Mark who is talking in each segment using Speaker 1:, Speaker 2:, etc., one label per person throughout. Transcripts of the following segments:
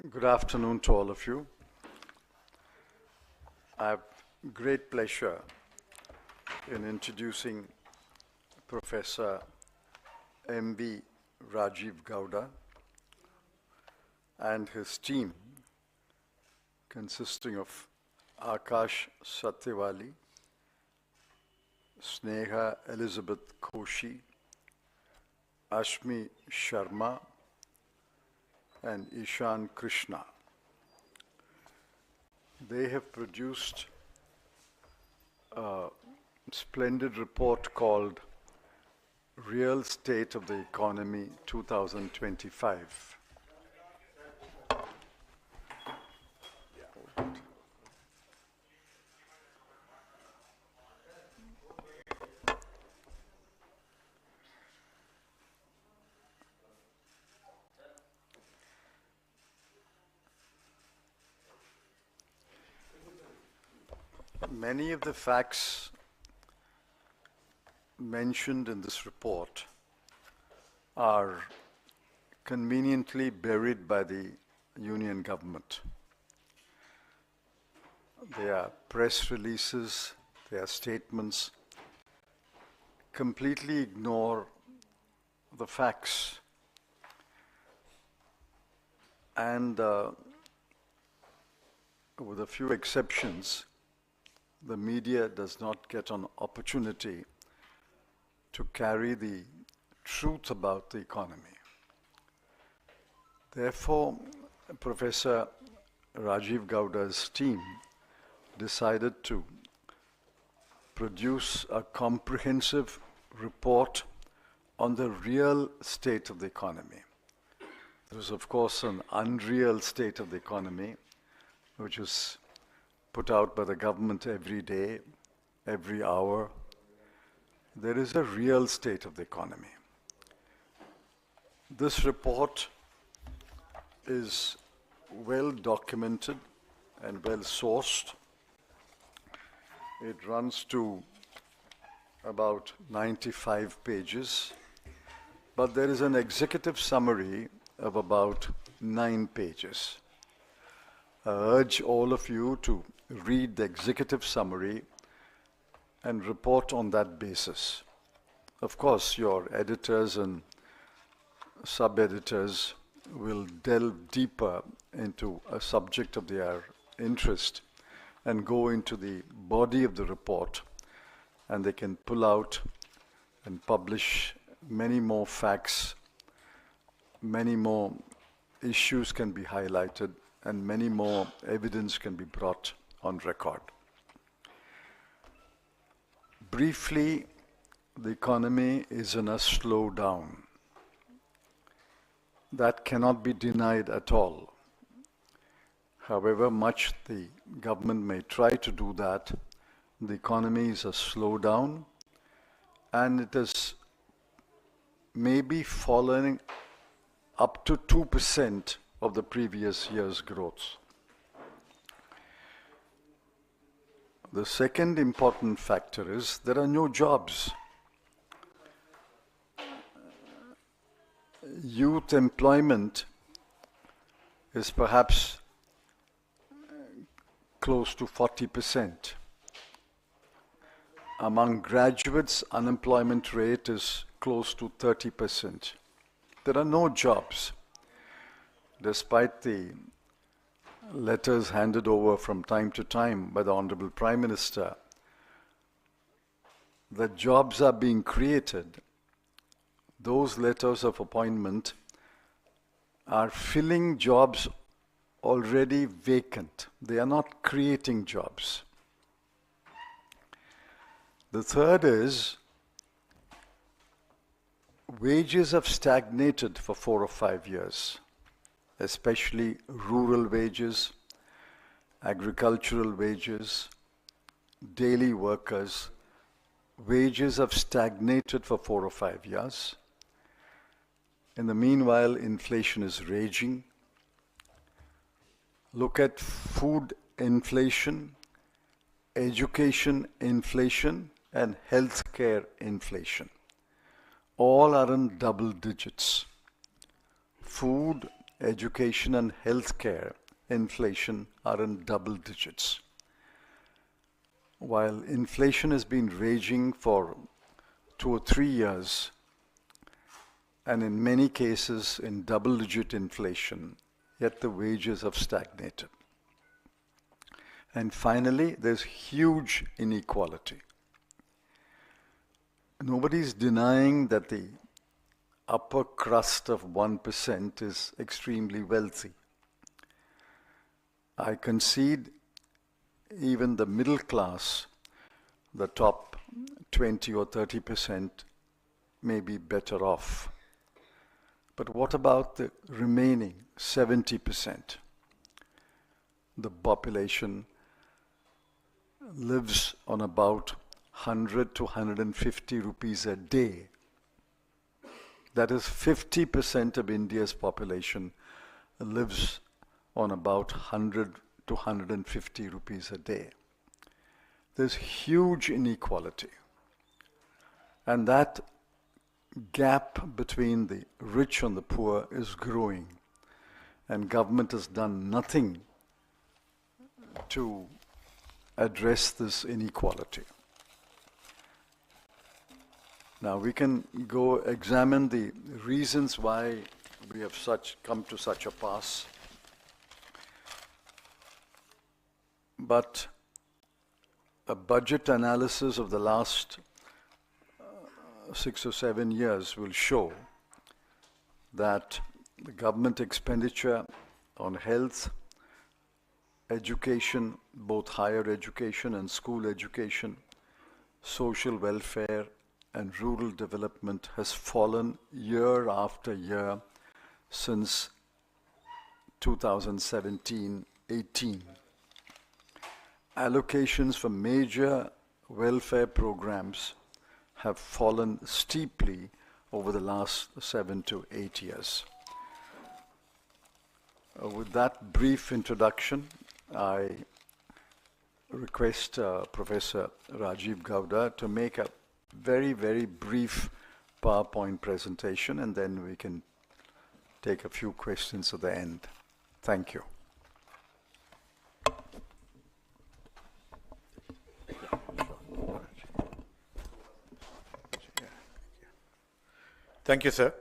Speaker 1: Good afternoon to all of you. I have great pleasure in introducing Professor M.V. Rajiv Gowda and his team, consisting of Akash Satyawali, Sneha Elizabeth Koshi, Ashmi Sharma, and Ishan Krishna. They have produced a splendid report called Real State of the Economy 2025. Many of the facts mentioned in this report are conveniently buried by the union government. They are press releases, they are statements, completely ignore the facts. And with a few exceptions, the media does not get an opportunity to carry the truth about the economy. Therefore, Professor Rajiv Gowda's team decided to produce a comprehensive report on the real state of the economy. There is, of course, an unreal state of the economy, which is put out by the government every day, every hour. There is a real state of the economy. This report is well documented and well sourced. It runs to about 95 pages, but there is an executive summary of about 9 pages. I urge all of you to read the executive summary and report on that basis. Of course, your editors and sub-editors will delve deeper into a subject of their interest and go into the body of the report, and they can pull out and publish many more facts, many more issues can be highlighted, and many more evidence can be brought on record. Briefly, the economy is in a slowdown. That cannot be denied at all. However much the government may try to do that, the economy is a slowdown, and it is maybe falling up to 2% of the previous year's growth. The second important factor is there are no jobs. Youth employment is perhaps close to 40%. Among graduates, unemployment rate is close to 30%. There are no jobs. Despite the letters handed over from time to time by the Honorable Prime Minister, that jobs are being created, those letters of appointment are filling jobs already vacant. They are not creating jobs. The third is wages have stagnated for 4 or 5 years, especially rural wages, agricultural wages, daily workers. Wages have stagnated for 4 or 5 years. In the meanwhile, inflation is raging. Look at food inflation, education inflation, and healthcare inflation. All are in double digits. Food, education and healthcare inflation are in double digits. While inflation has been raging for 2 or 3 years, and in many cases in double-digit inflation, yet the wages have stagnated. And finally, there's huge inequality. Nobody's denying that the upper crust of 1% is extremely wealthy. I concede even the middle class, the top 20 or 30% may be better off. But what about the remaining 70%? The population lives on about 100 to 150 rupees a day. That is 50% of India's population lives on about 100 to 150 rupees a day. There's huge inequality. And that gap between the rich and the poor is growing. And government has done nothing to address this inequality. Now we can go examine the reasons why we have come to such a pass. But a budget analysis of the last 6 or 7 years will show that the government expenditure on health, education, both higher education and school education, social welfare and rural development has fallen year after year since 2017-18. Allocations for major welfare programs have fallen steeply over the last 7 to 8 years. With that brief introduction, I request Professor Rajiv Gowda to make a very, very brief PowerPoint presentation, and then we can take a few questions at the end. Thank you.
Speaker 2: Thank you, sir.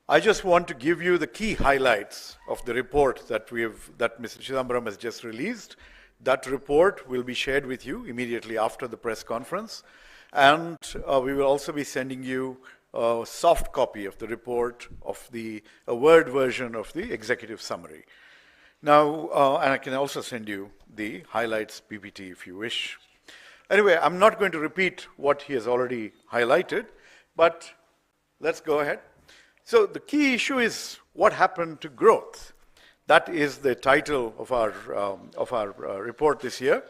Speaker 2: I just want to give you the key highlights of the report that Mr. Chidambaram has just released. That report will be shared with you immediately after the press conference. And we will also be sending you a soft copy of the report, of a Word version of the executive summary. Now, and I can also send you the highlights PPT if you wish. Anyway, I'm not going to repeat what he has already highlighted, but let's go ahead. So the key issue is what happened to growth. That is the title of our report this year.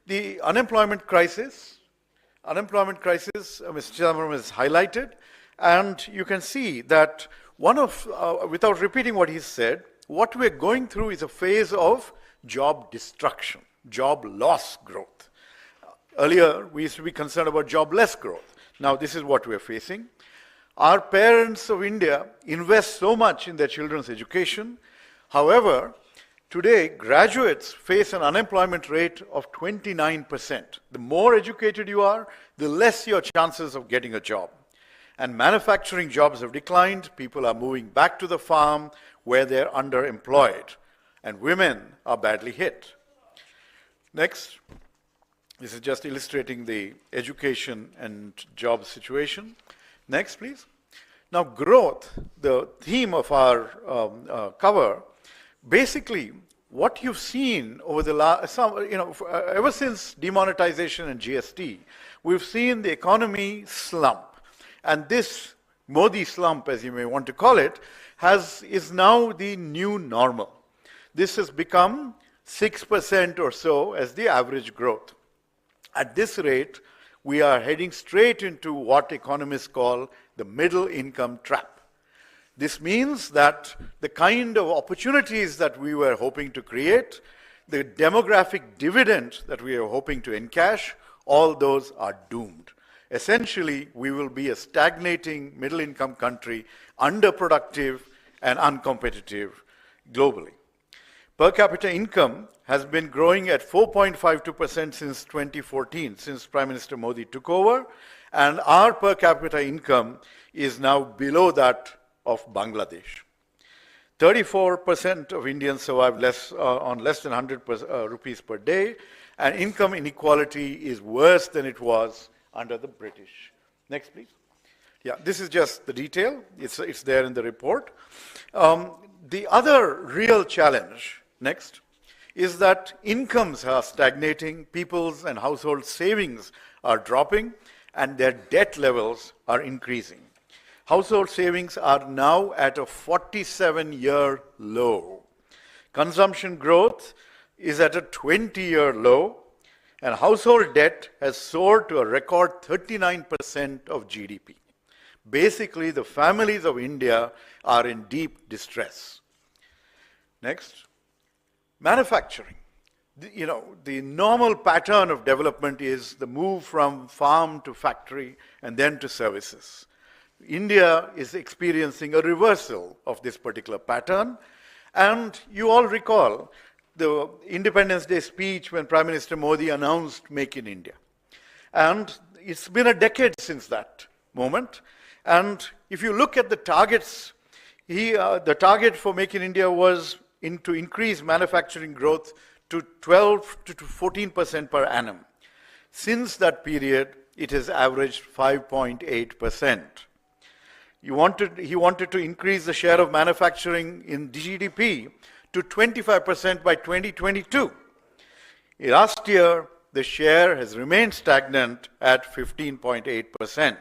Speaker 2: The unemployment crisis, Mr. Chidambaram has highlighted, and you can see that without repeating what he said, what we're going through is a phase of job destruction, job loss growth. Earlier, we used to be concerned about jobless growth. Now, this is what we're facing. Our parents of India invest so much in their children's education. However, today, graduates face an unemployment rate of 29%. The more educated you are, the less your chances of getting a job. And manufacturing jobs have declined. People are moving back to the farm where they're underemployed. And women are badly hit. Next. This is just illustrating the education and job situation. Next, please. Now, growth, the theme of our cover, basically, what you've seen over the last, ever since demonetization and GST, we've seen the economy slump. And this Modi slump, as you may want to call it, is now the new normal. This has become 6% or so as the average growth. At this rate, we are heading straight into what economists call the middle income trap. This means that the kind of opportunities that we were hoping to create, the demographic dividend that we are hoping to encash, all those are doomed. Essentially, we will be a stagnating middle income country, underproductive, and uncompetitive globally. Per capita income has been growing at 4.52% since 2014, since Prime Minister Modi took over, and our per capita income is now below that of Bangladesh. 34% of Indians survive on less than 100 rupees per day, and income inequality is worse than it was under the British. Next, please. Yeah, this is just the detail. It's there in the report. The other real challenge, next, is that incomes are stagnating, people's and household savings are dropping, and their debt levels are increasing. Household savings are now at a 47-year low. Consumption growth is at a 20-year low, and household debt has soared to a record 39% of GDP. Basically, the families of India are in deep distress. Next. Manufacturing. The normal pattern of development is the move from farm to factory and then to services. India is experiencing a reversal of this particular pattern, and you all recall the Independence Day speech when Prime Minister Modi announced Make in India. And it's been a decade since that moment. And if you look at the targets, the target for Make in India was to increase manufacturing growth to 12 to 14% per annum. Since that period, it has averaged 5.8%. He wanted to increase the share of manufacturing in GDP to 25% by 2022. Last year, the share has remained stagnant at 15.8%.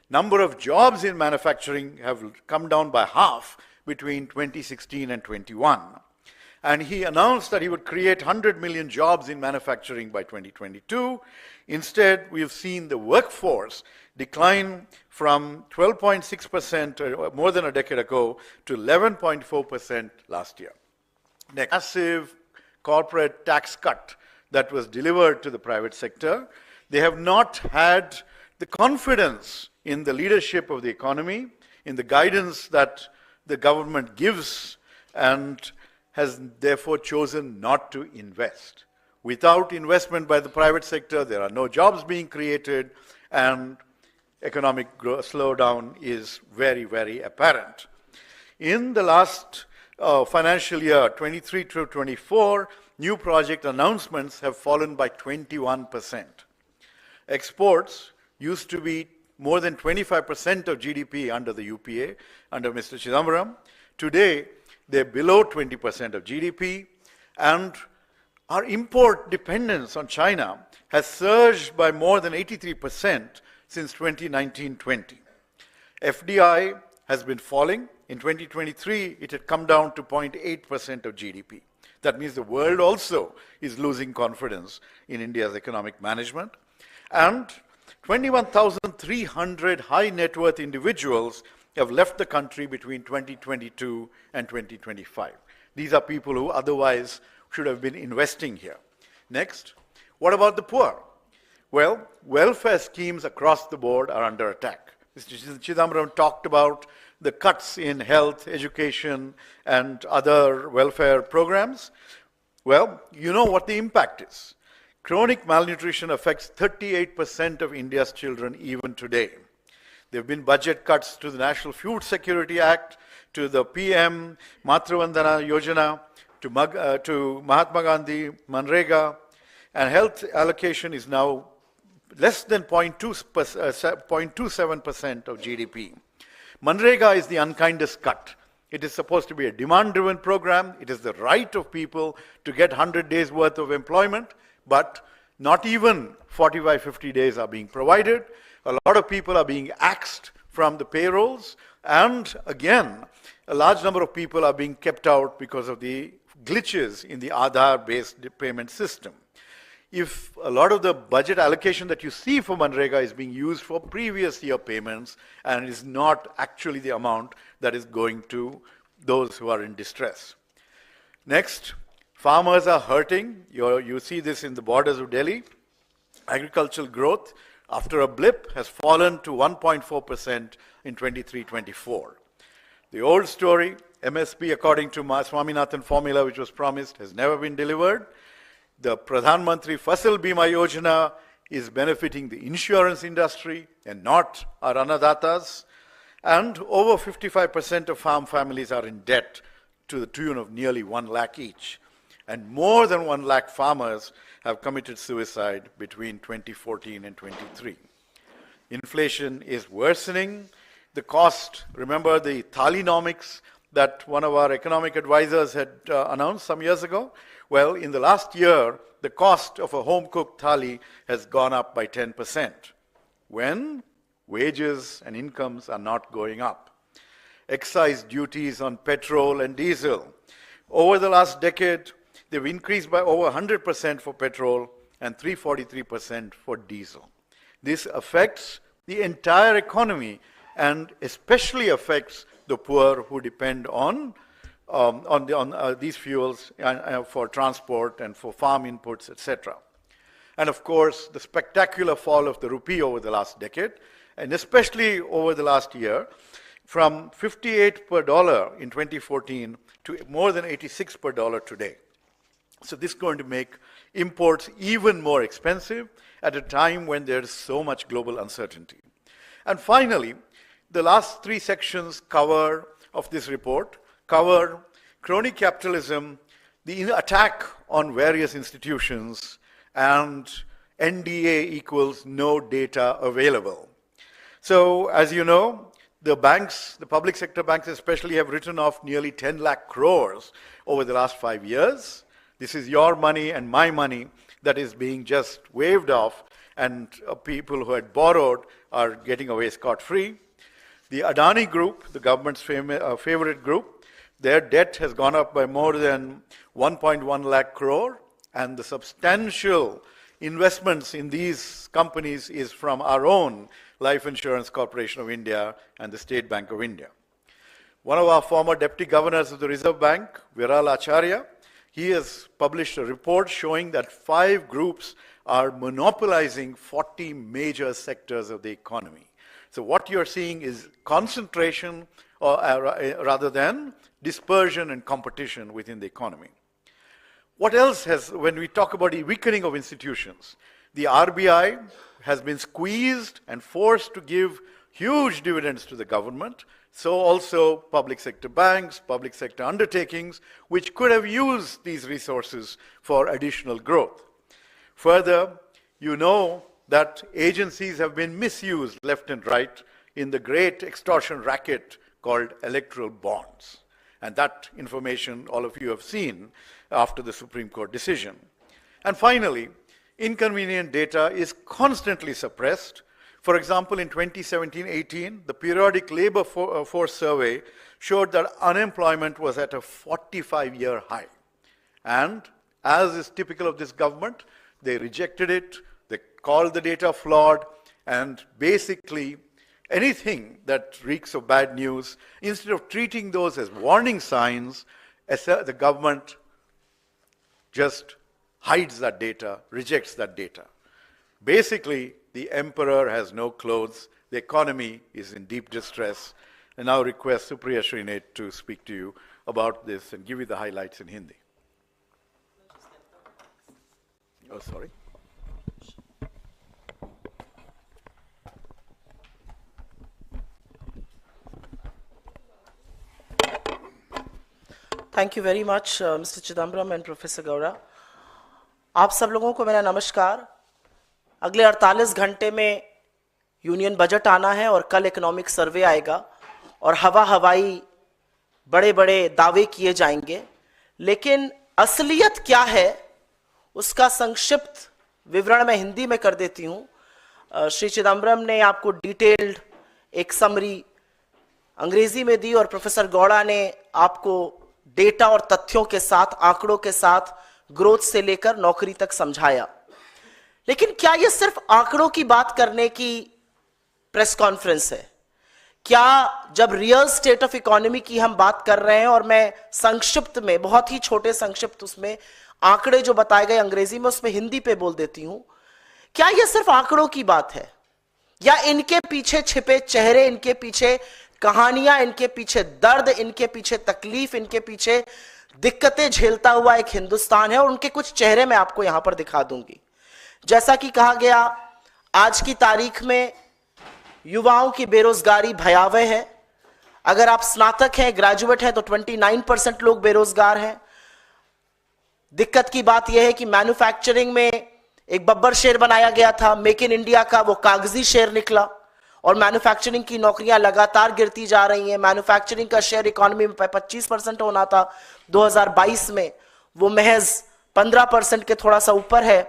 Speaker 2: Number of jobs in manufacturing have come down by half between 2016 and 21. And he announced that he would create 100 million jobs in manufacturing by 2022. Instead, we have seen the workforce decline from 12.6% more than a decade ago to 11.4% last year. Next, massive corporate tax cut that was delivered to the private sector. They have not had the confidence in the leadership of the economy, in the guidance that the government gives, and has therefore chosen not to invest. Without investment by the private sector, there are no jobs being created, and economic slowdown is very, very apparent. In the last financial year, 23 to 24, new project announcements have fallen by 21%. Exports used to be more than 25% of GDP under the UPA, under Mr. Chidambaram. Today, they're below 20% of GDP, and our import dependence on China has surged by more than 83% since 2019-20. FDI has been falling. In 2023, it had come down to 0.8% of GDP. That means the world also is losing confidence in India's economic management. And 21,300 high net worth individuals have left the country between 2022 and 2025. These are people who otherwise should have been investing here. Next, what about the poor? Well, welfare schemes across the board are under attack. Mr. Chidambaram talked about the cuts in health, education, and other welfare programs. Well, you know what the impact is. Chronic malnutrition affects 38% of India's children even today. There have been budget cuts to the National Food Security Act, to the PM Matru-Vandana Yojana, to Mahatma Gandhi, Manrega, and health allocation is now less than 0.27% of GDP. Manrega is the unkindest cut. It is supposed to be a demand-driven program. It is the right of people to get 100 days worth of employment, but not even 45, 50 days are being provided. A lot of people are being axed from the payrolls, and again, a large number of people are being kept out because of the glitches in the Aadhaar-based payment system. If a lot of the budget allocation that you see for Manrega is being used for previous year payments and is not actually the amount that is going to those who are in distress. Next, farmers are hurting. You see this in the borders of Delhi. Agricultural growth, after a blip, has fallen to 1.4% in 23-24. The old story, MSP according to Swaminathan formula which was promised has never been delivered. The Pradhan Mantri Fasal Bima Yojana is benefiting the insurance industry and not our annadatas. And over 55% of farm families are in debt to the tune of nearly 1 lakh each. And more than 1 lakh farmers have committed suicide between 2014 and 23. Inflation is worsening. The cost, remember the thalinomics that one of our economic advisors had announced some years ago? Well, in the last year, the cost of a home-cooked thali has gone up by 10%, when wages and incomes are not going up. Excise duties on petrol and diesel. Over the last decade, they've increased by over 100% for petrol and 343% for diesel. This affects the entire economy and especially affects the poor who depend on these fuels for transport and for farm inputs, etc. And of course, the spectacular fall of the rupee over the last decade, and especially over the last year, from 58 per dollar in 2014 to more than 86 per dollar today. So this is going to make imports even more expensive at a time when there's so much global uncertainty. And finally, the last 3 sections of this report cover crony capitalism, the attack on various institutions, and NDA equals no data available. So as you know, the banks, the public sector banks especially, have written off nearly 10 lakh crores over the last 5 years. This is your money and my money that is being just waved off, and people who had borrowed are getting away scot-free. The Adani Group, the government's favorite group, their debt has gone up by more than 1.1 lakh crore, and the substantial investments in these companies is from our own Life Insurance Corporation of India and the State Bank of India. One of our former deputy governors of the Reserve Bank, Viral Acharya, he has published a report showing that 5 groups are monopolizing 40 major sectors of the economy. So what you're seeing is concentration rather than dispersion and competition within the economy. What else has, when we talk about the weakening of institutions, the RBI has been squeezed and forced to give huge dividends to the government, so also public sector banks, public sector undertakings, which could have used these resources for additional growth. Further, you know that agencies have been misused left and right in the great extortion racket called electoral bonds. And that information all of you have seen after the Supreme Court decision. And finally, inconvenient data is constantly suppressed. For example, in 2017-18, the periodic labor force survey showed that unemployment was at a 45-year high. And as is typical of this government, they rejected it, they called the data flawed, and basically anything that reeks of bad news, instead of treating those as warning signs, the government just hides that data, rejects that data. Basically, the emperor has no clothes, the economy is in deep distress, and now request Supriya Srinath to speak to you about this and give you the highlights in Hindi. Oh, sorry.
Speaker 3: Thank you very much, Mr. Chidambaram and Professor Gaura. आप सब लोगों को मेरा नमस्कार। अगले 48 घंटे में union budget आना है और कल इकोनॉमिक सर्वे आएगा और हवाई बड़े बड़े दावे किए जाएंगे, लेकिन असलियत क्या है उसका संक्षिप्त विवरण मैं हिंदी में कर देती हूं। श्री चिदम्बरम ने आपको डिटेल्ड एक समरी अंग्रेजी में दी और प्रोफेसर गौड़ा ने आपको डेटा और तथ्यों के साथ, आंकड़ों के साथ ग्रोथ से लेकर नौकरी तक समझाया। लेकिन क्या यह सिर्फ आंकड़ों की बात करने की प्रेस कॉन्फ्रेंस है? क्या जब रियल स्टेट ऑफ इकोनॉमी की हम बात कर रहे हैं और मैं संक्षिप्त में, बहुत ही छोटे संक्षिप्त उसमें आंकड़े जो बताए गए अंग्रेजी में, उसमें हिंदी पे बोल देती हूं, क्या यह सिर्फ आंकड़ों की बात है या इनके पीछे छिपे चेहरे, इनके पीछे कहानियां, इनके पीछे दर्द, इनके पीछे तकलीफ, इनके पीछे दिक्कतें झेलता हुआ एक हिंदुस्तान है, और उनके कुछ चेहरे मैं आपको यहां पर दिखा दूंगी। जैसा कि कहा गया, आज की तारीख में युवाओं की बेरोजगारी भयावह है। अगर आप स्नातक हैं, ग्रेजुएट हैं, तो 29% लोग बेरोजगार हैं। दिक्कत की बात यह है कि मैन्युफैक्चरिंग में एक बब्बर शेर बनाया गया था, मेक इन इंडिया का, वो कागजी शेर निकला, और मैन्युफैक्चरिंग की नौकरियां लगातार गिरती जा रही हैं। मैन्युफैक्चरिंग का शेयर इकोनॉमी में 25% होना था 2022 में, वो महज 15% के थोड़ा सा ऊपर है।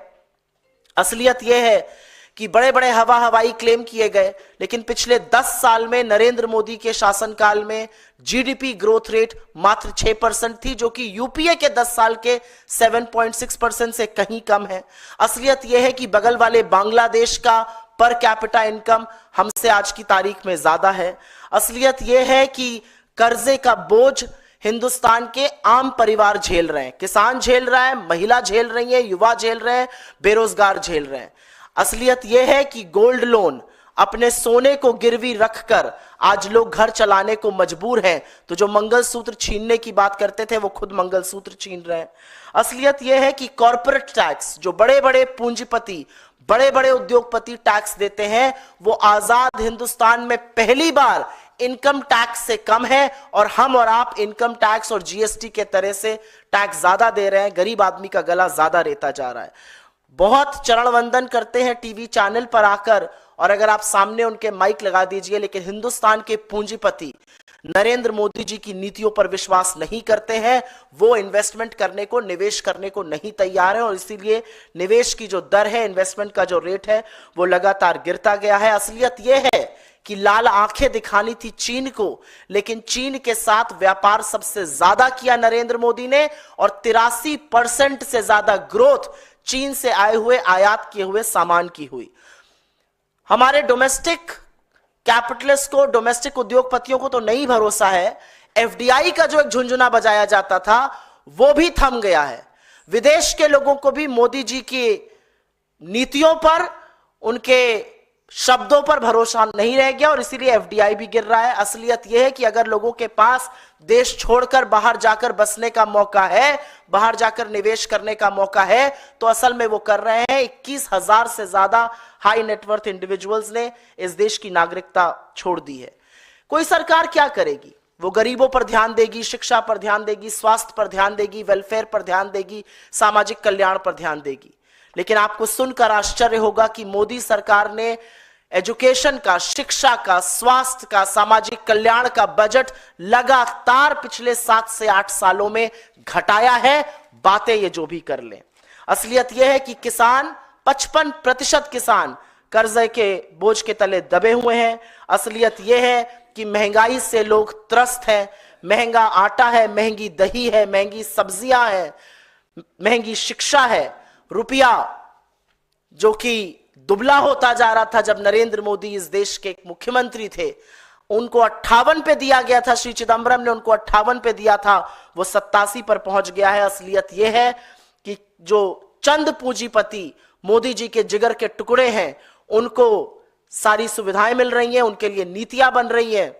Speaker 3: असलियत यह है कि बड़े बड़े हवाई क्लेम किए गए, लेकिन पिछले 10 साल में नरेंद्र मोदी के शासनकाल में जीडीपी ग्रोथ रेट मात्र 6% थी, जो कि यूपीए के 10 साल के 7.6% से कहीं कम है। असलियत यह है कि बगल वाले बांग्लादेश का पर कैपिटा इनकम हमसे आज की तारीख में ज्यादा है। असलियत यह है कि कर्जे का बोझ हिंदुस्तान के आम परिवार झेल रहे हैं, किसान झेल रहा है, महिला झेल रही है, युवा झेल रहे हैं, बेरोजगार झेल रहे हैं। असलियत यह है कि गोल्ड लोन, अपने सोने को गिरवी रखकर आज लोग घर चलाने को मजबूर हैं, तो जो मंगलसूत्र छीनने की बात करते थे वो खुद मंगलसूत्र छीन रहे हैं। असलियत यह है कि कॉर्पोरेट टैक्स, जो बड़े बड़े पूंजीपति, बड़े बड़े उद्योगपति टैक्स देते हैं, वो आजाद हिंदुस्तान में पहली बार इनकम टैक्स से कम है, और हम और आप इनकम टैक्स और जीएसटी के तरह से टैक्स ज्यादा दे रहे हैं। गरीब आदमी का गला ज्यादा रेता जा रहा है। बहुत चरण वंदन करते हैं टीवी चैनल पर आकर, और अगर आप सामने उनके माइक लगा दीजिए, लेकिन हिंदुस्तान के पूंजीपति नरेंद्र मोदी जी की नीतियों पर विश्वास नहीं करते हैं। वो इन्वेस्टमेंट करने को, निवेश करने को नहीं तैयार है, और इसीलिए निवेश की जो दर है, इन्वेस्टमेंट का जो रेट है, वो लगातार गिरता गया है। असलियत यह है कि लाल आंखें दिखानी थी चीन को, लेकिन चीन के साथ व्यापार सबसे ज्यादा किया नरेंद्र मोदी ने, और 83% से ज्यादा ग्रोथ चीन से आए हुए, आयात किए हुए सामान की हुई। हमारे डोमेस्टिक कैपिटलिस्ट को, डोमेस्टिक उद्योगपतियों को तो नहीं भरोसा है। एफडीआई का जो एक झुंझुना बजाया जाता था वो भी थम गया है। विदेश के लोगों को भी मोदी जी की नीतियों पर, उनके शब्दों पर भरोसा नहीं रह गया, और इसीलिए एफडीआई भी गिर रहा है। असलियत यह है कि अगर लोगों के पास देश छोड़कर बाहर जाकर बसने का मौका है, बाहर जाकर निवेश करने का मौका है, तो असल में वो कर रहे हैं। 21,000 से ज्यादा हाई नेटवर्थ इंडिविजुअल्स ने इस देश की नागरिकता छोड़ दी है। कोई सरकार क्या करेगी? वो गरीबों पर ध्यान देगी, शिक्षा पर ध्यान देगी, स्वास्थ्य पर ध्यान देगी, वेलफेयर पर ध्यान देगी, सामाजिक कल्याण पर ध्यान देगी। लेकिन आपको सुनकर आश्चर्य होगा कि मोदी सरकार ने एजुकेशन का, शिक्षा का, स्वास्थ्य का, सामाजिक कल्याण का बजट लगातार पिछले 7 से 8 सालों में घटाया है, बातें ये जो भी कर लें। असलियत यह है कि किसान, 55% किसान कर्जे के बोझ के तले दबे हुए हैं। असलियत यह है कि महंगाई से लोग त्रस्त हैं। महंगा आटा है, महंगी दही है, महंगी सब्जियां हैं, महंगी शिक्षा है। रुपया जो कि दुबला होता जा रहा था जब नरेंद्र मोदी इस देश के मुख्यमंत्री थे, उनको 58 पे दिया गया था, श्री चिदम्बरम ने उनको 58 पे दिया था, वो 87 पर पहुंच गया है। असलियत यह है कि जो चंद पूंजीपति मोदी जी के जिगर के टुकड़े हैं, उनको सारी सुविधाएं मिल रही हैं, उनके लिए नीतियां बन रही हैं।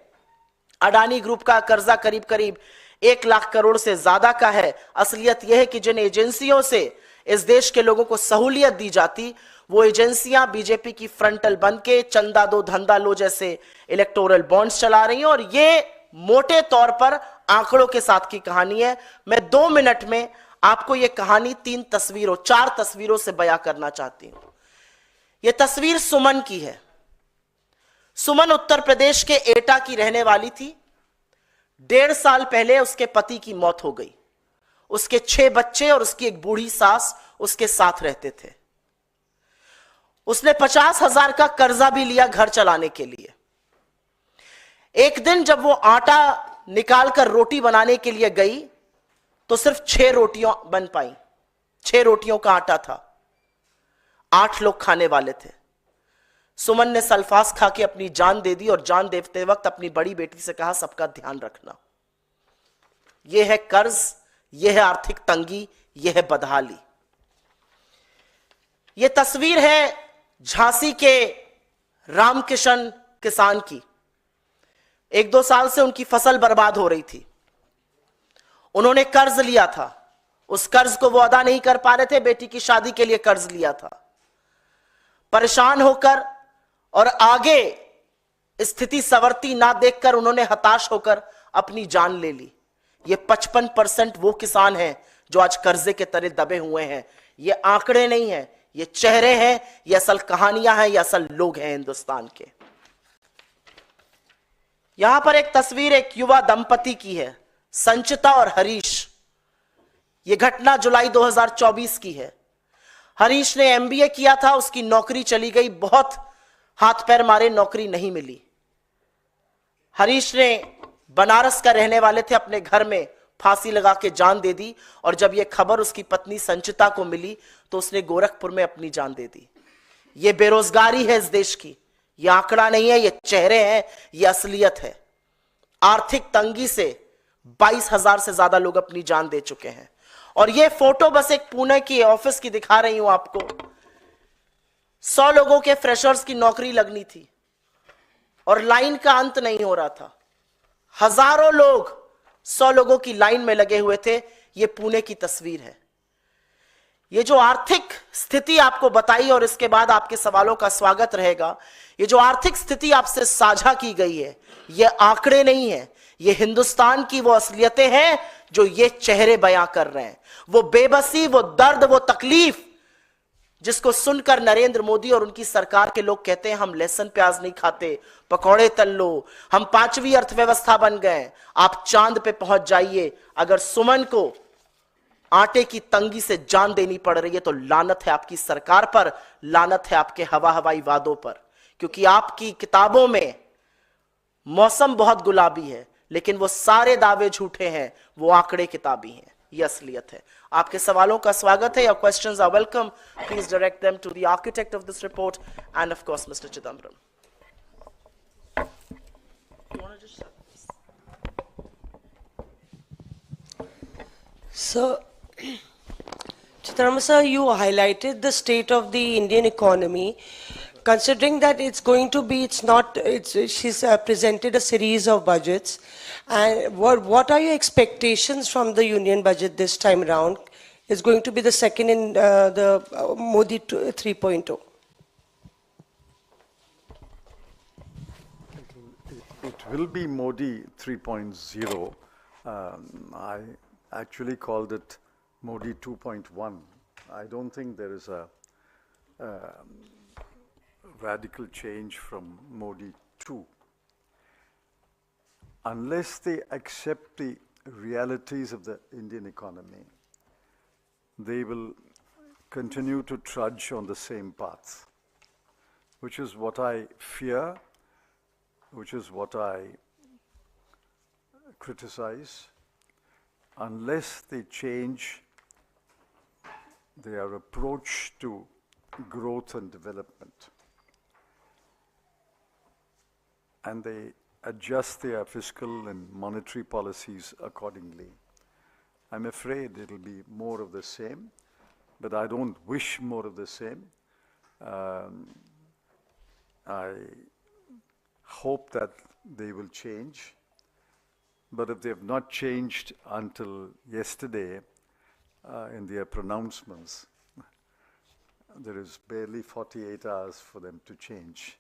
Speaker 3: अडानी ग्रुप का कर्जा करीब करीब 1 लाख करोड़ से ज्यादा का है। असलियत यह है कि जिन एजेंसियों से इस देश के लोगों को सहूलियत दी जाती, वो एजेंसियां बीजेपी की फ्रंटल बन के चंदा दो धंधा लो जैसे इलेक्टोरल बॉन्ड्स चला रही हैं, और ये मोटे तौर पर आंकड़ों के साथ की कहानी है। मैं 2 मिनट में आपको ये कहानी 4 तस्वीरों से बयां करना चाहती हूं। यह तस्वीर सुमन की है। सुमन उत्तर प्रदेश के एटा की रहने वाली थी। 1.5 साल पहले उसके पति की मौत हो गई। उसके 6 बच्चे और उसकी एक बूढ़ी सास उसके साथ रहते थे। उसने 50,000 का कर्जा भी लिया घर चलाने के लिए। एक दिन जब वो आटा निकालकर रोटी बनाने के लिए गई तो सिर्फ 6 रोटियां बन पाई। 6 रोटियों का आटा था, 8 लोग खाने वाले थे। सुमन ने सल्फास खा के अपनी जान दे दी, और जान देते वक्त अपनी बड़ी बेटी से कहा, सबका ध्यान रखना। यह है कर्ज, यह है आर्थिक तंगी, यह है बदहाली। यह तस्वीर है झांसी के रामकिशन किसान की। 1-2 साल से उनकी फसल बर्बाद हो रही थी। उन्होंने कर्ज लिया था, उस कर्ज को वो अदा नहीं कर पा रहे थे, बेटी की शादी के लिए कर्ज लिया था। परेशान होकर और आगे स्थिति संवरती ना देखकर उन्होंने हताश होकर अपनी जान ले ली। ये 55% वो किसान हैं जो आज कर्जे के तले दबे हुए हैं। ये आंकड़े नहीं हैं, ये चेहरे हैं, ये असल कहानियां हैं, ये असल लोग हैं हिंदुस्तान के। यहां पर एक तस्वीर एक युवा दंपति की है, संचिता और हरीश। यह घटना जुलाई 2024 की है। हरीश ने एमबीए किया था, उसकी नौकरी चली गई, बहुत हाथ पैर मारे, नौकरी नहीं मिली। हरीश ने बनारस का रहने वाले थे, अपने घर में फांसी लगा के जान दे दी। और जब यह खबर उसकी पत्नी संचिता को मिली तो उसने गोरखपुर में अपनी जान दे दी। यह बेरोजगारी है इस देश की, यह आंकड़ा नहीं है, यह चेहरे हैं, यह असलियत है। आर्थिक तंगी से 22,000 से ज्यादा लोग अपनी जान दे चुके हैं। और यह फोटो बस एक पुणे की ऑफिस की दिखा रही हूं आपको। 100 लोगों के फ्रेशर्स की नौकरी लगनी थी और लाइन का अंत नहीं हो रहा था। हजारों लोग 100 लोगों की लाइन में लगे हुए थे। यह पुणे की तस्वीर है। ये जो आर्थिक स्थिति आपको बताई और इसके बाद आपके सवालों का स्वागत रहेगा, ये जो आर्थिक स्थिति आपसे साझा की गई है, ये आंकड़े नहीं है, ये हिंदुस्तान की वो असलियतें हैं जो ये चेहरे बयां कर रहे हैं। वो बेबसी, वो दर्द, वो तकलीफ जिसको सुनकर नरेंद्र मोदी और उनकी सरकार के लोग कहते हैं हम लहसुन प्याज नहीं खाते, पकौड़े तल लो, हम 5वीं अर्थव्यवस्था बन गए, आप चांद पे पहुंच जाइए। अगर सुमन को आटे की तंगी से जान देनी पड़ रही है तो लानत है आपकी सरकार पर, लानत है आपके हवाई वादों पर। क्योंकि आपकी किताबों में मौसम बहुत गुलाबी है, लेकिन वो सारे दावे झूठे हैं, वो आंकड़े किताबी हैं, ये असलियत है। आपके सवालों का स्वागत है। Your questions are welcome. Please direct them to the architect of this report and of course Mr. Chidambaram.
Speaker 4: So, Chidambaram sir, you highlighted the state of the Indian economy. Considering that it's going to be, she's presented a series of budgets. And what are your expectations from the union budget this time around? It's going to be the second in the Modi 3.0.
Speaker 1: It will be Modi 3.0. I actually called it Modi 2.1. I don't think there is a radical change from Modi 2. Unless they accept the realities of the Indian economy, they will continue to trudge on the same path, which is what I fear, which is what I criticize. Unless they change their approach to growth and development, and they adjust their fiscal and monetary policies accordingly, I'm afraid it'll be more of the same, but I don't wish more of the same. I hope that they will change, but if they have not changed until yesterday in their pronouncements, there is barely 48 hours for them to change.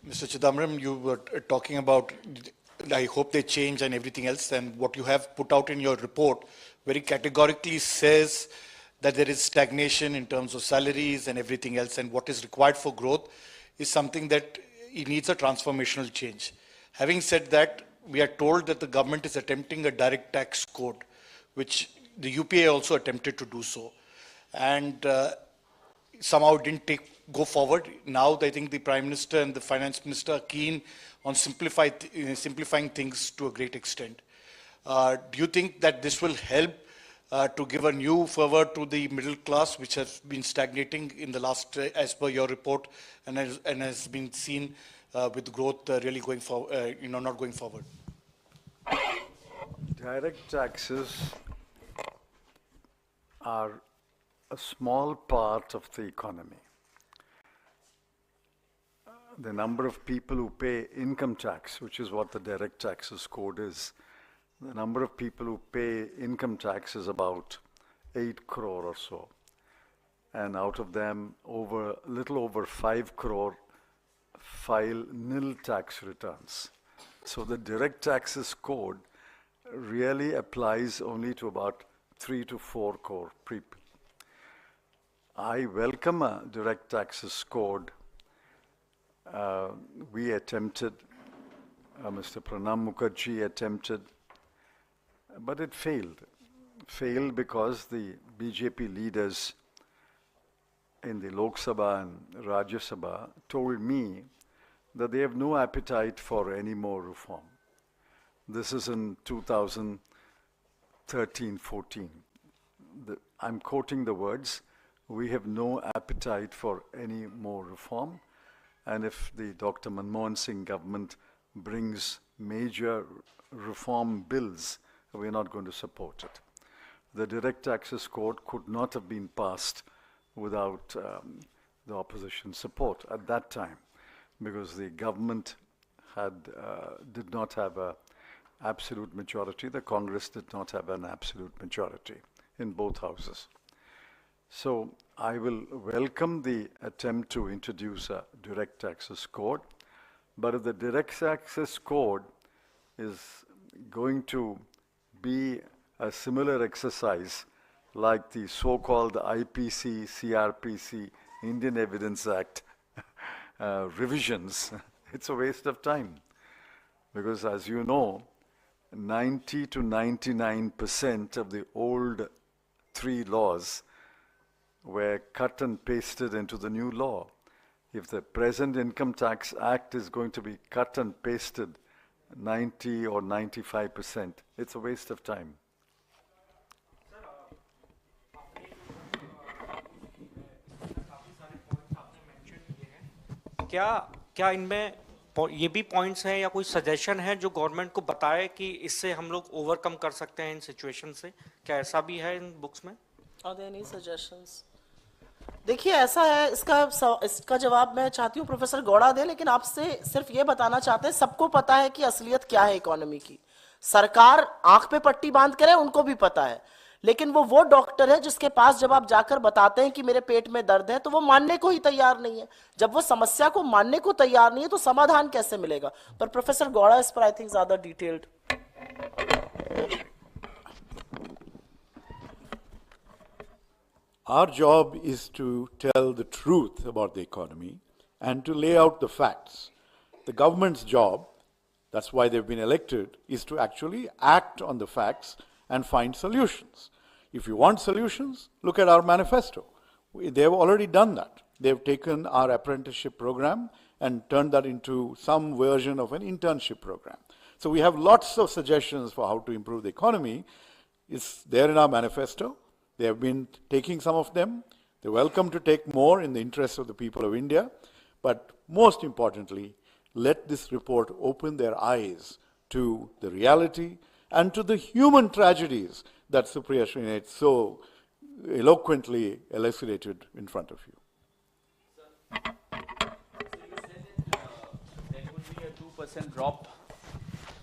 Speaker 2: Mr. Chidambaram, you were talking about, I hope they change and everything else, and what you have put out in your report very categorically says that there is stagnation in terms of salaries and everything else, and what is required for growth is something that it needs a transformational change. Having said that, we are told that the government is attempting a direct tax code, which the UPA also attempted to do so, and somehow didn't go forward. Now I think the Prime Minister and the Finance Minister are keen on simplifying things to a great extent. Do you think that this will help to give a new fervor to the middle class, which has been stagnating in the last, as per your report, and has been seen with growth really going forward, not going forward?
Speaker 1: Direct taxes are a small part of the economy. the number of people who pay income tax, which is what the direct taxes code is, the number of people who pay income tax is about 8 crore or so. And out of them, little over 5 crore file nil tax returns. So the direct taxes code really applies only to about 3 to 4 crore people. I welcome a direct taxes code. We attempted, Mr. Pranam Mukherjee attempted, but it failed. Failed because the BJP leaders in the Lok Sabha and Rajya Sabha told me that they have no appetite for any more reform. This is in 2013-14. I'm quoting the words, we have no appetite for any more reform, and if the Dr. Manmohan Singh government brings major reform bills, we're not going to support it. The direct taxes code could not have been passed without the opposition support at that time, because the government did not have an absolute majority. The Congress did not have an absolute majority in both houses. So I will welcome the attempt to introduce a direct access code, but if the direct access code is going to be a similar exercise like the so-called IPC, CRPC, Indian Evidence Act revisions, it's a waste of time. Because as you know, 90 to 99% of the old 3 laws were cut and pasted into the new law. If the present Income Tax Act is going to be cut and pasted 90 or 95%, it's a waste of time.
Speaker 5: क्या इनमें ये भी points हैं या कोई suggestion है जो government को बताए कि इससे हम लोग ओवरकम कर सकते हैं इन सिचुएशन से? क्या ऐसा भी है इन बुक्स में?
Speaker 3: Are there any suggestions? देखिए ऐसा है, इसका जवाब मैं चाहती हूँ प्रोफेसर गौड़ा दे, लेकिन आपसे सिर्फ ये बताना चाहते हैं, सबको पता है कि असलियत क्या है इकोनॉमी की। सरकार आंख पे पट्टी बांध करे, उनको भी पता है, लेकिन वो डॉक्टर है जिसके पास जब आप जाकर बताते हैं कि मेरे पेट में दर्द है, तो वो मानने को ही तैयार नहीं है। जब वो समस्या को मानने को तैयार नहीं है तो समाधान कैसे मिलेगा? पर प्रोफेसर गौड़ा इस पर आई थिंक ज्यादा detailed.
Speaker 2: Our job is to tell the truth about the economy and to lay out the facts. The government's job, that's why they've been elected, is to actually act on the facts and find solutions. If you want solutions, look at our manifesto. They've already done that. They've taken our apprenticeship program and turned that into some version of an internship program. So we have lots of suggestions for how to improve the economy. It's there in our manifesto. They have been taking some of them. They're welcome to take more in the interest of the people of India. But most importantly, let this report open their eyes to the reality and to the human tragedies that Supriya Srinath so eloquently elucidated in front of you.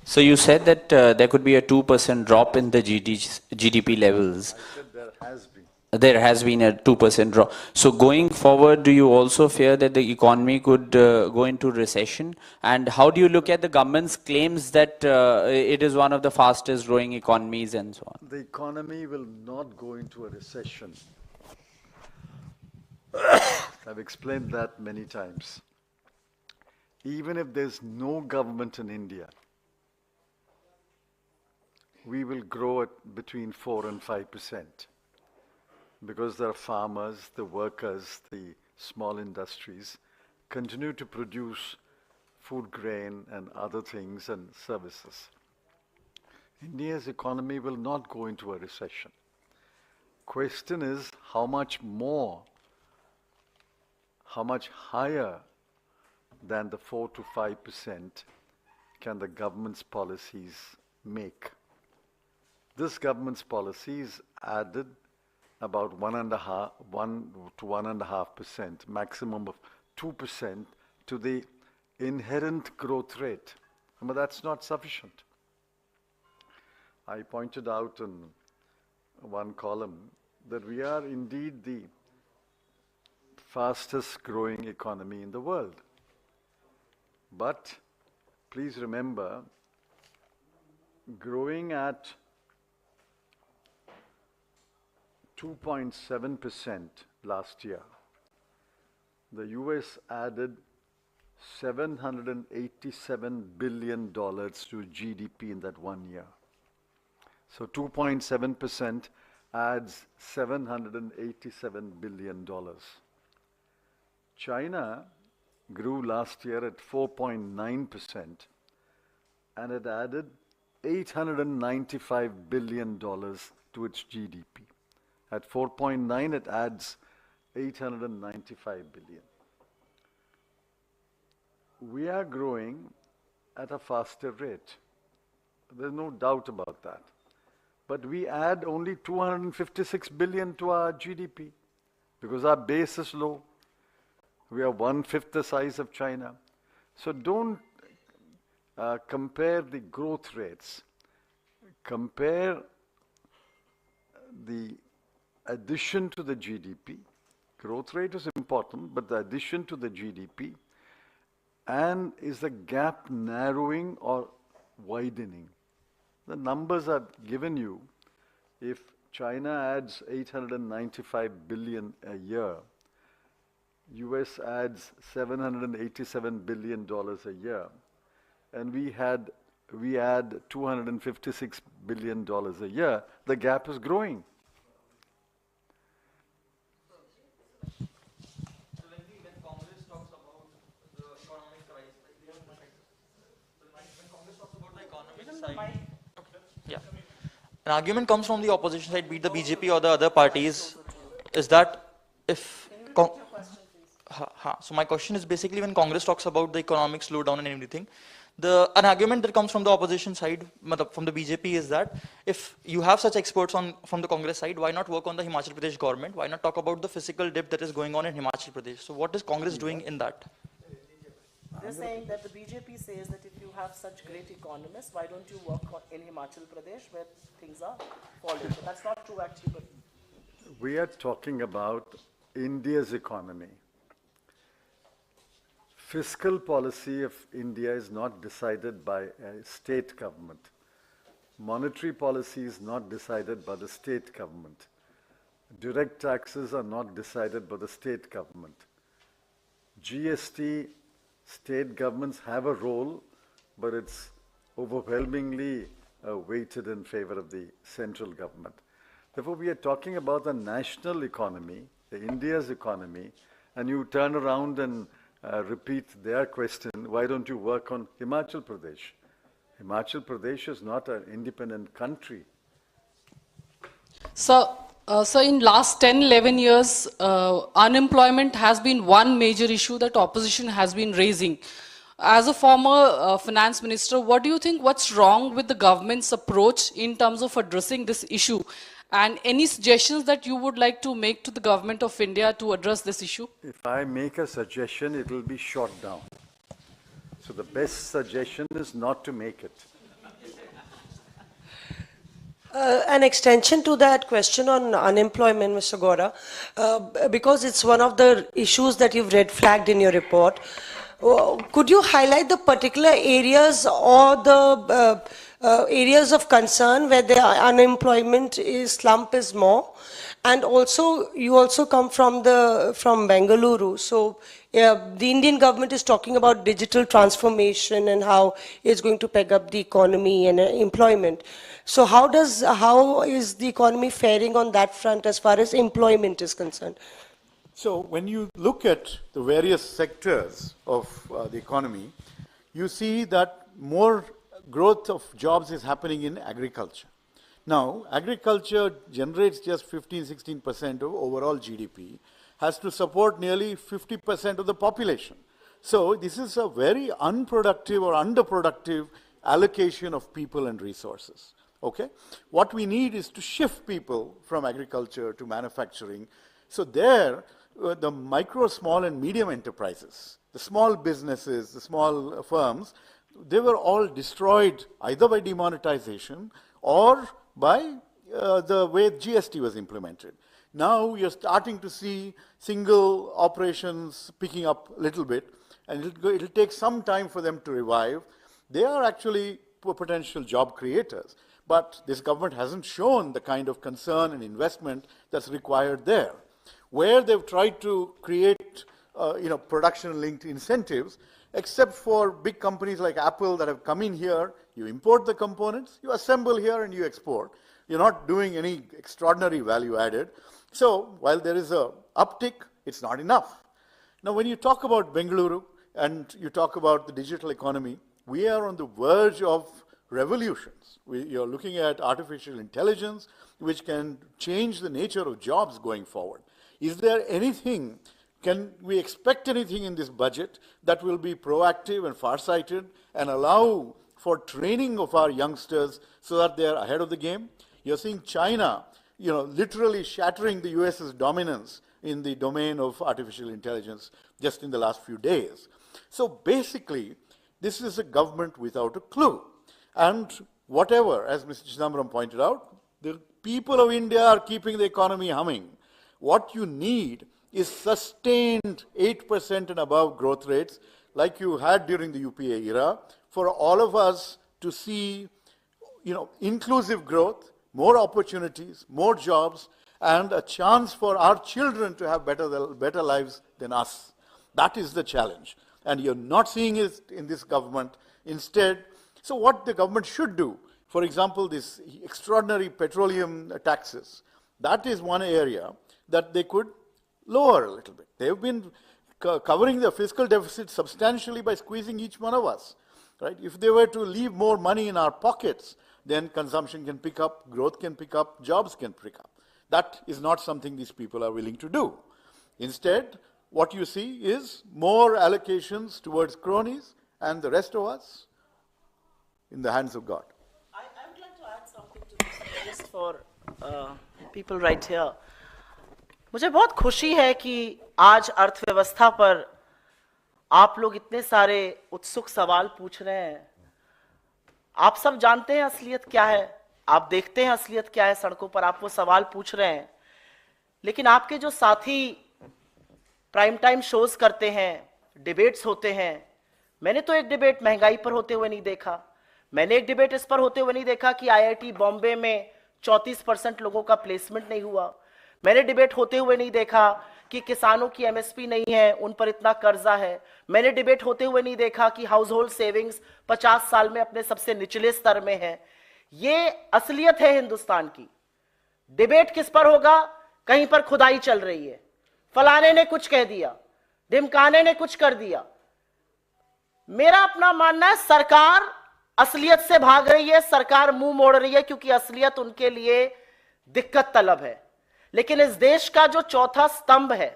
Speaker 6: So you said that there could be a 2% drop in the GDP levels.
Speaker 1: I said there has been.
Speaker 6: There has been a 2% drop. So going forward, do you also fear that the economy could go into recession? And how do you look at the government's claims that it is one of the fastest growing economies and so on?
Speaker 1: The economy will not go into a recession. I've explained that many times. Even if there's no government in India, we will grow at between 4 and 5%. Because the farmers, the workers, the small industries continue to produce food grain and other things and services. India's economy will not go into a recession. Question is how much more, how much higher than the 4 to 5% can the government's policies make. This government's policies added about 1 to 1.5%, maximum of 2% to the inherent growth rate. But that's not sufficient. I pointed out in one column that we are indeed the fastest growing economy in the world. But please remember, growing at 2.7% last year, the US added $787 billion to GDP in that 1 year. So 2.7% adds $787 billion. China grew last year at 4.9% and it added $895 billion to its GDP. At 4.9, it adds $895 billion. We are growing at a faster rate. There's no doubt about that. But we add only $256 billion to our GDP because our base is low. We are 1/5 the size of China. So don't compare the growth rates. Compare the addition to the GDP. Growth rate is important, but the addition to the GDP, and is the gap narrowing or widening? The numbers are given you. If China adds $895 billion a year, US adds $787 billion a year, and we add $256 billion a year, the gap is growing.
Speaker 7: Yeah. An argument comes from the opposition side, be it the BJP or the other parties, is that if... So my question is basically when Congress talks about the economic slowdown and everything, an argument that comes from the opposition side, from the BJP, is that if you have such experts from the Congress side, why not work on the Himachal Pradesh government? Why not talk about the physical dip that is going on in Himachal Pradesh? So what is Congress doing in that?
Speaker 3: They're saying that the BJP says that if you have such great economists, why don't you work in Himachal Pradesh where things are falling? But that's not true actually. But
Speaker 1: we are talking about India's economy. Fiscal policy of India is not decided by a state government. Monetary policy is not decided by the state government. Direct taxes are not decided by the state government. GST, state governments have a role, but it's overwhelmingly weighted in favor of the central government. Therefore, we are talking about the national economy, the India's economy, and you turn around and repeat their question, why don't you work on Himachal Pradesh? Himachal Pradesh is not an independent country.
Speaker 8: So in last 10, 11 years, unemployment has been one major issue that opposition has been raising. As a former finance minister, what do you think, what's wrong with the government's approach in terms of addressing this issue? And any suggestions that you would like to make to the government of India to address this issue?
Speaker 1: If I make a suggestion, it will be shot down. So the best suggestion is not to make it.
Speaker 4: An extension to that question on unemployment, Mr. Gaura, because it's one of the issues that you've red flagged in your report. Could you highlight the particular areas or the areas of concern where the unemployment slump is more? And also, you also come from Bengaluru, so the Indian government is talking about digital transformation and how it's going to peg up the economy and employment. So how is the economy faring on that front as far as employment is concerned?
Speaker 2: So when you look at the various sectors of the economy, you see that more growth of jobs is happening in agriculture. Now, agriculture generates just 15-16% of overall GDP, has to support nearly 50% of the population. So this is a very unproductive or underproductive allocation of people and resources. Okay? What we need is to shift people from agriculture to manufacturing. So there, the micro, small and medium enterprises, the small businesses, the small firms, they were all destroyed either by demonetization or by the way GST was implemented. Now you're starting to see single operations picking up a little bit, and it'll take some time for them to revive. They are actually potential job creators, but this government hasn't shown the kind of concern and investment that's required there. Where they've tried to create production-linked incentives, except for big companies like Apple that have come in here, you import the components, you assemble here and you export. You're not doing any extraordinary value added. So while there is a uptick, it's not enough. Now when you talk about Bengaluru and you talk about the digital economy, we are on the verge of revolutions. You're looking at artificial intelligence, which can change the nature of jobs going forward. Is there anything, can we expect anything in this budget that will be proactive and farsighted and allow for training of our youngsters so that they're ahead of the game? You're seeing China, literally shattering the US's dominance in the domain of artificial intelligence just in the last few days. So basically, this is a government without a clue. And whatever, as Mr. Chidambaram pointed out, the people of India are keeping the economy humming. What you need is sustained 8% and above growth rates like you had during the UPA era for all of us to see, inclusive growth, more opportunities, more jobs, and a chance for our children to have better lives than us. That is the challenge. And you're not seeing it in this government. Instead, so what the government should do, for example, this extraordinary petroleum taxes, that is one area that they could lower a little bit. They've been covering the fiscal deficit substantially by squeezing each one of us. Right? If they were to leave more money in our pockets, then consumption can pick up, growth can pick up, jobs can pick up. That is not something these people are willing to do. Instead, what you see is more allocations towards cronies and the rest of us in the hands of God.
Speaker 3: I would like to add something to this, just for people right here. मुझे बहुत खुशी है कि आज अर्थव्यवस्था पर आप लोग इतने सारे उत्सुक सवाल पूछ रहे हैं. आप सब जानते हैं असलियत क्या है, आप देखते हैं असलियत क्या है सड़कों पर, आप वो सवाल पूछ रहे हैं. लेकिन आपके जो साथी प्राइम टाइम शोज करते हैं, डिबेट्स होते हैं, मैंने तो एक डिबेट महंगाई पर होते हुए नहीं देखा. मैंने एक डिबेट इस पर होते हुए नहीं देखा कि आईआईटी बॉम्बे में 34% लोगों का प्लेसमेंट नहीं हुआ. मैंने डिबेट होते हुए नहीं देखा कि किसानों की एमएसपी नहीं है, उन पर इतना कर्जा है. मैंने डिबेट होते हुए नहीं देखा कि हाउस होल्ड सेविंग्स 50 साल में अपने सबसे निचले स्तर में है. ये असलियत है हिंदुस्तान की. डिबेट किस पर होगा? कहीं पर खुदाई चल रही है, फलाने ने कुछ कह दिया, ढिमकाने ने कुछ कर दिया. मेरा अपना मानना है सरकार असलियत से भाग रही है, सरकार मुंह मोड़ रही है, क्योंकि असलियत उनके लिए दिक्कत तलब है. लेकिन इस देश का जो चौथा स्तंभ है,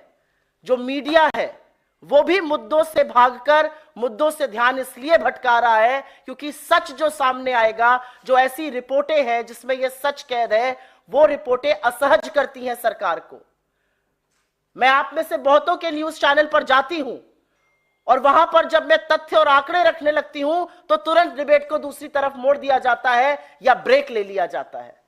Speaker 3: जो मीडिया है, वो भी मुद्दों से भागकर मुद्दों से ध्यान इसलिए भटका रहा है क्योंकि सच जो सामने आएगा, जो ऐसी रिपोर्टें हैं जिसमें यह सच कैद है, वो रिपोर्टें असहज करती हैं सरकार को. मैं आप में से बहुतों के न्यूज चैनल पर जाती हूं और वहां पर जब मैं तथ्य और आंकड़े रखने लगती हूं तो तुरंत डिबेट को दूसरी तरफ मोड़ दिया जाता है या ब्रेक ले लिया जाता है.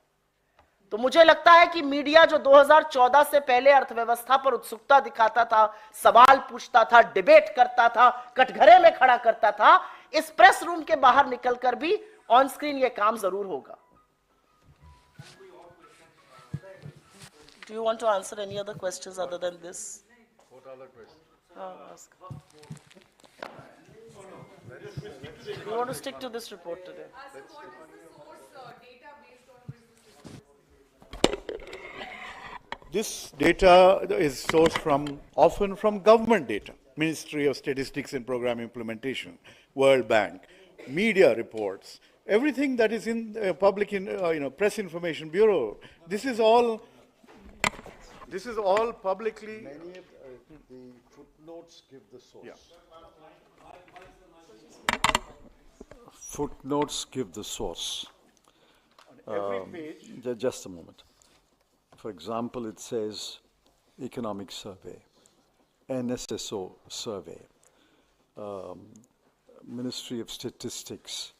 Speaker 3: तो मुझे लगता है कि मीडिया जो 2014 से पहले अर्थव्यवस्था पर उत्सुकता दिखाता था, सवाल पूछता था, डिबेट करता था, कटघरे में खड़ा करता था, इस प्रेस रूम के बाहर निकलकर भी ऑन स्क्रीन यह काम जरूर होगा. Do you want to answer any other questions other than this?
Speaker 1: What other questions?
Speaker 3: Ask. You want to stick to this report today?
Speaker 2: This data is sourced often from government data, Ministry of Statistics and Program Implementation, World Bank, media reports, everything that is in public, Press Information Bureau. This is all publicly.
Speaker 1: Many of the footnotes give the source.
Speaker 2: Yeah.
Speaker 1: Footnotes give the source.
Speaker 2: On every page.
Speaker 1: Just a moment. For example, it says economic survey. NSSO survey, Ministry of Statistics.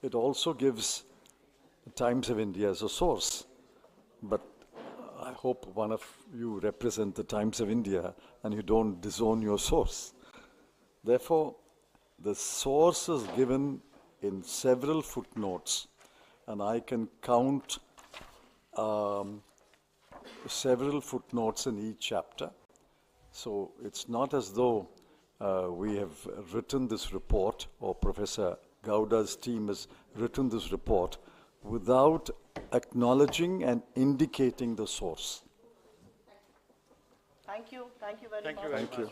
Speaker 1: It also gives the Times of India as a source, but I hope one of you represent the Times of India and you don't disown your source. Therefore, the source is given in several footnotes, and I can count several footnotes in each chapter. So it's not as though we have written this report, or Professor Gowda's team has written this report without acknowledging and indicating the source.
Speaker 3: Thank you very much.
Speaker 2: Thank you very much.
Speaker 1: Thank you.